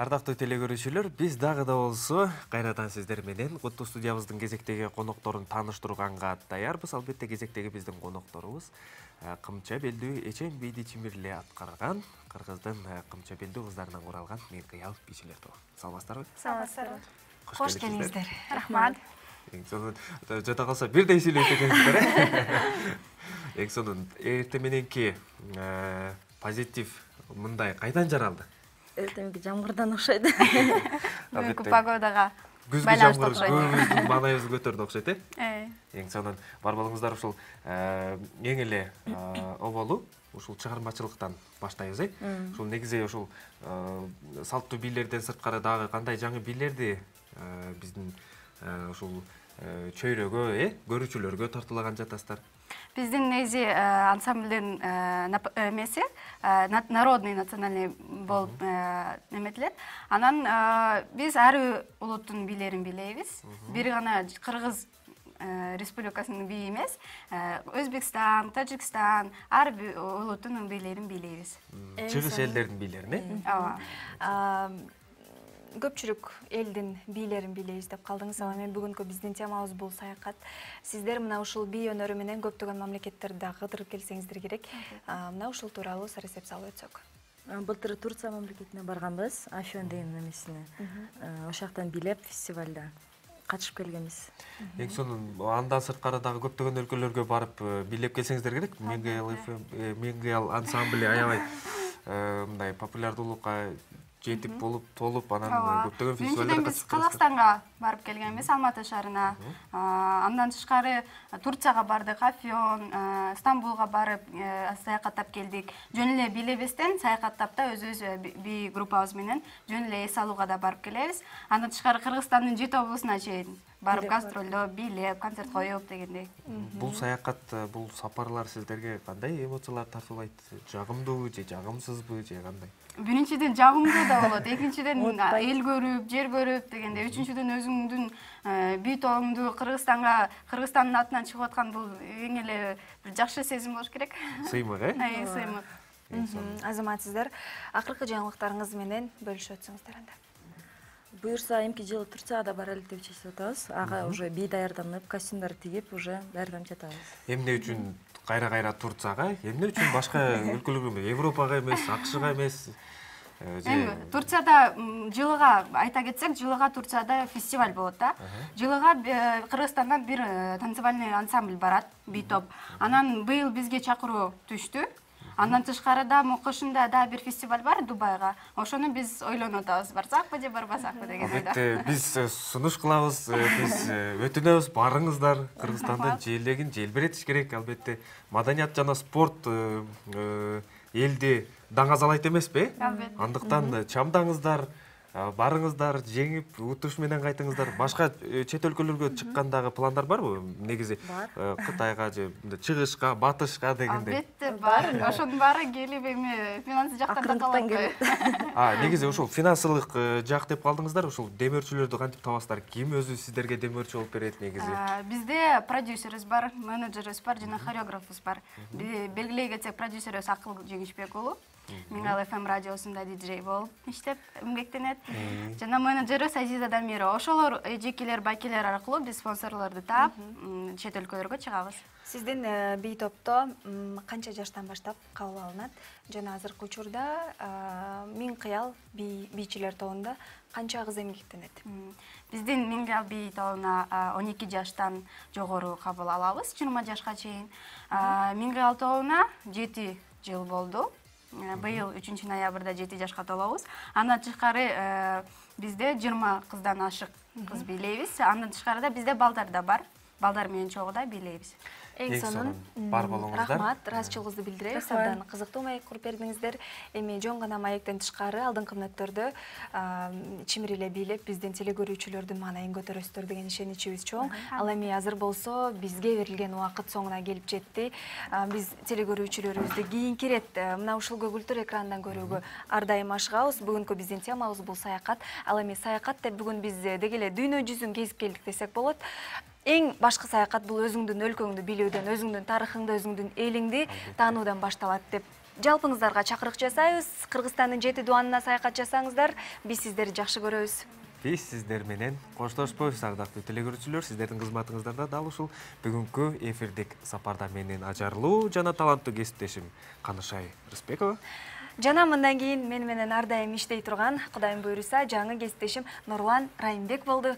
Ардактуу телекөрүүчүлөр, биз дагы да болсо кайрадан сиздер менен Куттуу студиябыздын кезектеги конокторун тааныштырганга даярбыз. Албетте кезектеги биздин конокторубуз кымча белдүү Эчен бийди чимирле аткарган Кыргыздын кымча белдүү кыздарынан куралган Меңкыял бийчилер тобу. Саламатсыздарбы? Саламатсыздарбы. Кош келиңиздер. Рахмат. Эң сонун жата калса бирдей сүйлөйт экенсиздер. Эң сонун эрте мененки позитив мындай кайдан жаралды? Эртеңки жамгырдан окшойт. Бүгүнкү погодага Күзгү жамгыр көбүбүздүн маанайыбызды көтөрдү окшойт, Эң сонун бар болуңуздар ушул эң эле оболу ушул чыгармачылыктан баштайбыз, Ушул негизи ушул салттуу бийлерден сырткары дагы кандай жаңы бийлерди биздин ушул чөйрөгө, көрүүчүлөргө тартуулаган жатасыздар? Биздин негизи ансамблдин эмеси народный национальный болуп неметилет. Анан биз ар улуттун бийлерин билебиз. Бир гана Кыргыз республикасынын бийи эмес, Өзбекстан, Тажикстан ар улуттун бийлерин билебиз. Чыгыш элдердин бийлерин, Ооба. Көпчүлүк элдин бийлерин билебиз деп калдыңыз. Ала мен бүгүнкү биздин темабыз бул саякат. Сиздер мына ушул бий өнөрү менен көптөгөн мамлекеттерде кыдырып келсеңиздер керек. Мына ушул тууралуу сарасеп салып өтсөк. Былтыр Турция мамлекетине барганбыз, Афион деген эмесине. Ошоктон билеп фестивалда катышып келгенбиз. Эң сонун андан сырткары дагы көптөгөн өлкөлөргө барып бийлеп келсеңиздер керек. Меңкыял ансамбль аябай мындай популярдуулукка жетип болуп толуп анан көптөгөн фестивалдарга биз Казакстанга барып келгенбиз, Алматы шаарына. Андан тышкары Турцияга бардык, Афион, Стамбулга барып саякаттап келдик. Жөн эле билебестен саякаттап да өзүбүз бий группабыз менен жөн эле эс алууга да барып келебиз. Андан тышкары Кыргызстандын 7 облусуна чейин барып гастролдоп, бийлеп, концерт коюп дегендей. Бул саякат, бул сапарлар сиздерге кандай эмоциялар тартуулайт? Жагымдуубу же жагымсызбы же кандай? Биринчиден жагымдуу да болот, экинчиден эл көрүп, жер көрүп дегенде, үчүнчүдөн өзүңдүн бий тобуңду Кыргызстандын атынан чыгып аткан бул эң эле бир жакшы сезим болуш керек. Сыймык, Сыймык. Азамат, сиздер акыркы жаңылыктарыңыз менен бөлүшүп өтсөңүздөр анда. Буюрса эмки жылы Турцияга бара элек деп чечип атабыз. Ага уже бий даярданып, костюмдар тигип, уже даярданып жатабыз. Эмне үчүн кайра Турцияга, эмне үчүн башка өлкөлөргө эмес, Европага эмес, АКШга эмес? Турцияда жылыга айта кетсек, жылыга Турцияда фестиваль болот да. Жылыга Кыргызстандан бир танцевальный ансамбль барат, бий топ. Анан быйыл бизге чакыруу түштү. Андан тышкарыда Мокошунда да бир фестиваль бар, Дубайга. Ошону биз ойлонуп атабыз, барсакпы же барбасакпы деген ойдо. Албетте, биз сунуш кылабыз, биз өтүнөбүз, барыңыздар. Кыргызстандын желегин желбиретиш керек, албетте. Маданият жана спорт элди даңазалайт эмеспи? Андыктан чамдаңыздар, барыңыздар, жеңип, утуш менен кайтыңыздар. Башка чет өлкөлөргө чыккандагы пландар барбы? Негизи Кытайга же чыгышка, батышка дегендей. Албетте бар. Ошонун баары келип эми финансы жактан да калат. Негизи ушул финансылык жак деп калдыңыздар, ушул демөөрчүлөрдү кантип табасыздар? Ким өзү сиздерге демөөрчү болуп берет негизи? Бизде продюсерибиз бар, менеджерибиз бар, жана хореографыбыз бар. Белгилей кетсек, продюсерибиз Акыл Жеңишбек уулу. Меңкыял FM радиосунда диджей болуп иштеп эмгектенет. Жана менеджерибиз Азиза Дамирова. Ошолор эжекелер, байкелер аркылуу биз спонсорлорду таап, чет өлкөлөргө чыгабыз. Сиздин бий топто канча жаштан баштап кабыл алынат? Жана азыркы учурда Меңкыял бийчилер тобунда канча кыз эмгектенет? Биздин Меңкыял бий тобуна 12 жаштан жогору кабыл алабыз, 20 жашка чейин. Меңкыял тобуна 7 жыл болду. Быйыл 3 ноябрда 7 жашка толобуз. Андан тышкары бизде 20 кыздан ашык кыз бийлейбиз. Андан тышкарыда бизде балдар да бар. Балдар менен чогуу да бийлейбиз. Эң сонун бар болуңуздар. Рахмат, ыраазычылыгыбызды билдиребиз. Абдан кызыктуу маек куруп бердиңиздер. Эми жон гана маектен тышкары алдыңкы мүнөттөрдө чимириле бийлеп биздин телекөрүүчүлөрдүн маанайын көтөрөсүздөр деген ишеничибиз чоң. Ал эми азыр болсо бизге берилген убакыт соңуна келип жетти. Биз телекөрүүчүлөрүбүздү кийинки ирет мына ушул көгүлтүр экрандан көрүүгө ар дайым ашыгабыз. Бүгүнкү биздин темабыз бул саякат. Ал эми саякат деп бүгүн биз деги эле дүйнө жүзүн кезип келдик десек болот. Эң башкы саякат бул өзүңдүн өлкөңдү билүүдөн, өзүңдүн тарыхыңды, өзүңдүн элиңди таануудан башталат деп жалпыңыздарга чакырык жасайбыз. Кыргызстандын 7 дуанына саякат жасаңыздар, биз сиздерди жакшы көрөбүз. Биз сиздер менен коштошпойбуз, ардактуу телегөрүүчүлөр. Сиздердин кызматыңыздарда дал ушул бүгүнкү эфирдик сапарда менин ажарлуу жана таланттуу кесиптешим Канышай Рысбекова Жана мындан кийин мен менен ар дайым иштей турган, Кудайым буйруса, жаңы кесиптешим Нурлан Райымбек болду.